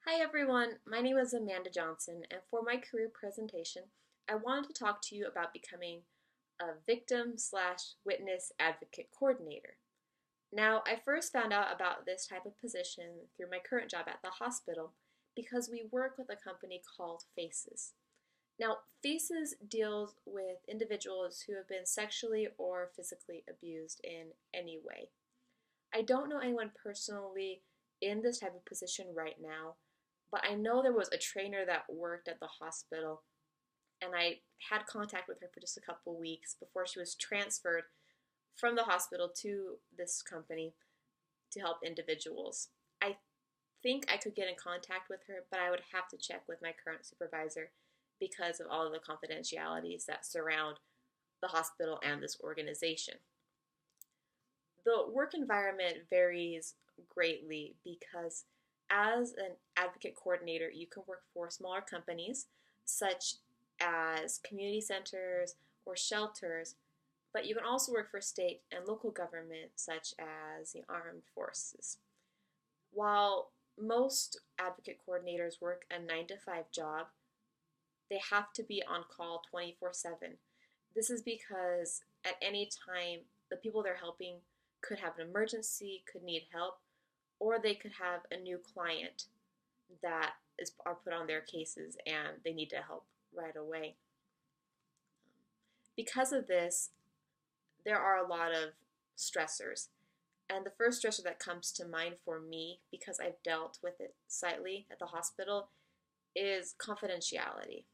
Hi everyone, my name is Amanda Johnson, and for my career presentation, I wanted to talk to you about becoming a victim/witness advocate coordinator. Now, I first found out about this type of position through my current job at the hospital because we work with a company called FACES. Now, FACES deals with individuals who have been sexually or physically abused in any way. I don't know anyone personally in this type of position right now, but I know there was a trainer that worked at the hospital, and I had contact with her for just a couple weeks before she was transferred from the hospital to this company to help individuals. I think I could get in contact with her, but I would have to check with my current supervisor because of all of the confidentialities that surround the hospital and this organization. The work environment varies greatly because as an advocate coordinator, you can work for smaller companies such as community centers or shelters, but you can also work for state and local government such as the armed forces. While most advocate coordinators work a 9 to 5 job, they have to be on call 24/7. This is because at any time, the people they're helping could have an emergency, could need help, or they could have a new client that are put on their cases and they need to help right away. Because of this, there are a lot of stressors. And the first stressor that comes to mind for me, because I've dealt with it slightly at the hospital, is confidentiality.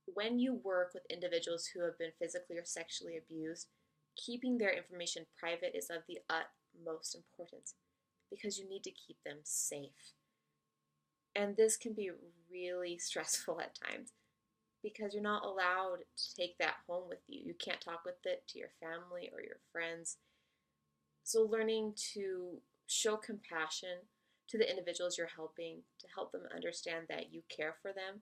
When you work with individuals who have been physically or sexually abused, keeping their information private is of the utmost importance because you need to keep them safe. And this can be really stressful at times because you're not allowed to take that home with you. You can't talk with it to your family or your friends. So, learning to show compassion to the individuals you're helping to help them understand that you care for them,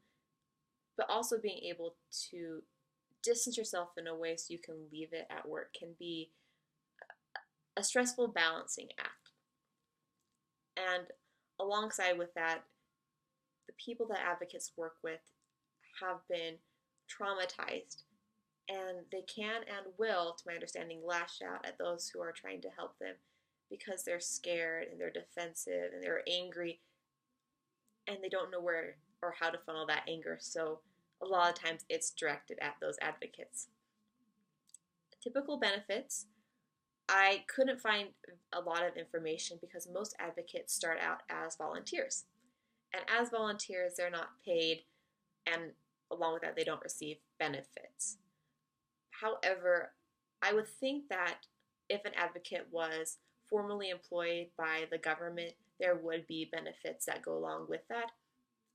but also being able to distance yourself in a way so you can leave it at work can be a stressful balancing act. And alongside with that, the people that advocates work with have been traumatized, and they can and will, to my understanding, lash out at those who are trying to help them because they're scared and they're defensive and they're angry and they don't know where or how to funnel that anger. So a lot of times it's directed at those advocates. Typical benefits, I couldn't find a lot of information because most advocates start out as volunteers. And as volunteers, they're not paid, and along with that, they don't receive benefits. However, I would think that if an advocate was formally employed by the government, there would be benefits that go along with that.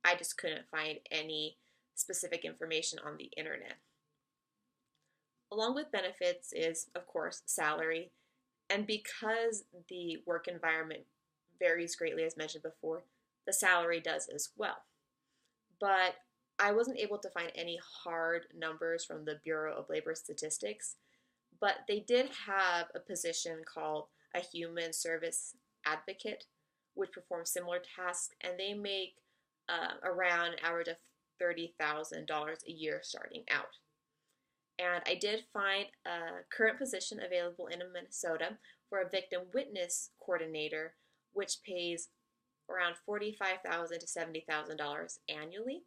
I just couldn't find any specific information on the internet. Along with benefits is, of course, salary. And because the work environment varies greatly, as mentioned before, the salary does as well. But I wasn't able to find any hard numbers from the Bureau of Labor Statistics, but they did have a position called a human service advocate, which performs similar tasks, and they make around an average of $30,000 a year starting out. And I did find a current position available in Minnesota for a victim witness coordinator, which pays around $45,000 to $70,000 annually.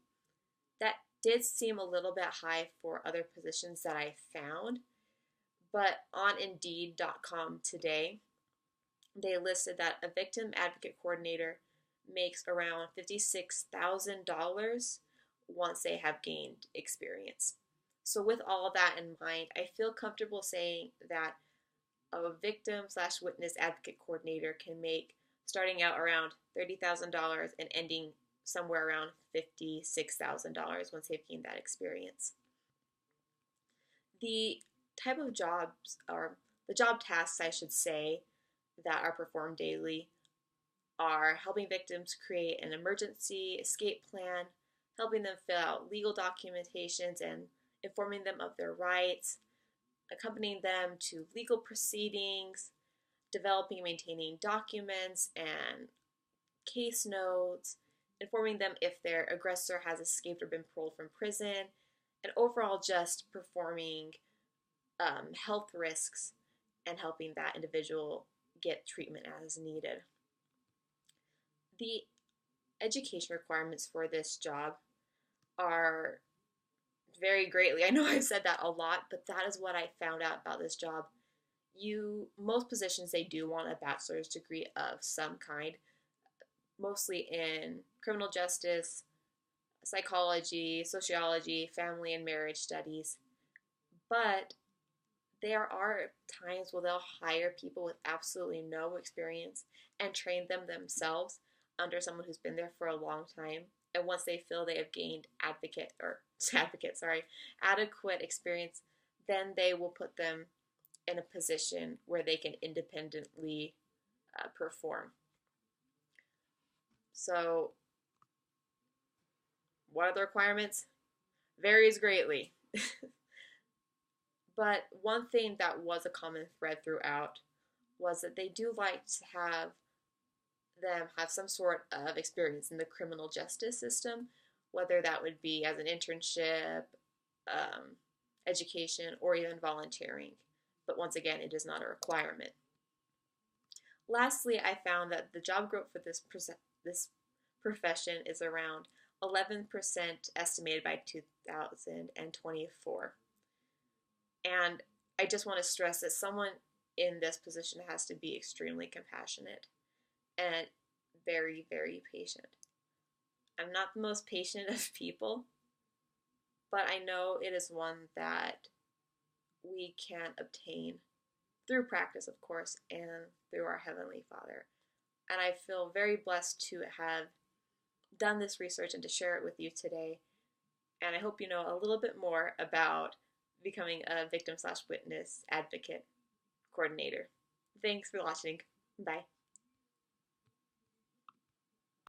That did seem a little bit high for other positions that I found, but on Indeed.com today, they listed that a victim advocate coordinator makes around $56,000 once they have gained experience. So, with all that in mind, I feel comfortable saying that a victim/witness advocate coordinator can make starting out around $30,000 and ending somewhere around $56,000 once they've gained that experience. The type of jobs, or the job tasks, I should say, that are performed daily are helping victims create an emergency escape plan, helping them fill out legal documentations and informing them of their rights, accompanying them to legal proceedings, developing and maintaining documents and case notes, informing them if their aggressor has escaped or been paroled from prison, and overall just performing health risks and helping that individual get treatment as needed. The education requirements for this job are very greatly. I know I've said that a lot, but that is what I found out about this job. Most positions, they do want a bachelor's degree of some kind, mostly in criminal justice, psychology, sociology, family and marriage studies. But there are times where they'll hire people with absolutely no experience and train them themselves under someone who's been there for a long time. And once they feel they have gained adequate experience, then they will put them in a position where they can independently perform. So, what are the requirements? Varies greatly. But one thing that was a common thread throughout was that they do like to have them have some sort of experience in the criminal justice system, whether that would be as an internship, education, or even volunteering. But once again, it is not a requirement. Lastly, I found that the job growth for this profession is around 11% estimated by 2024. And I just want to stress that someone in this position has to be extremely compassionate and very, very patient. I'm not the most patient of people, but I know it is one that we can obtain through practice, of course, and through our Heavenly Father. And I feel very blessed to have done this research and to share it with you today. And I hope you know a little bit more about becoming a victim/witness advocate coordinator. Thanks for watching. Bye.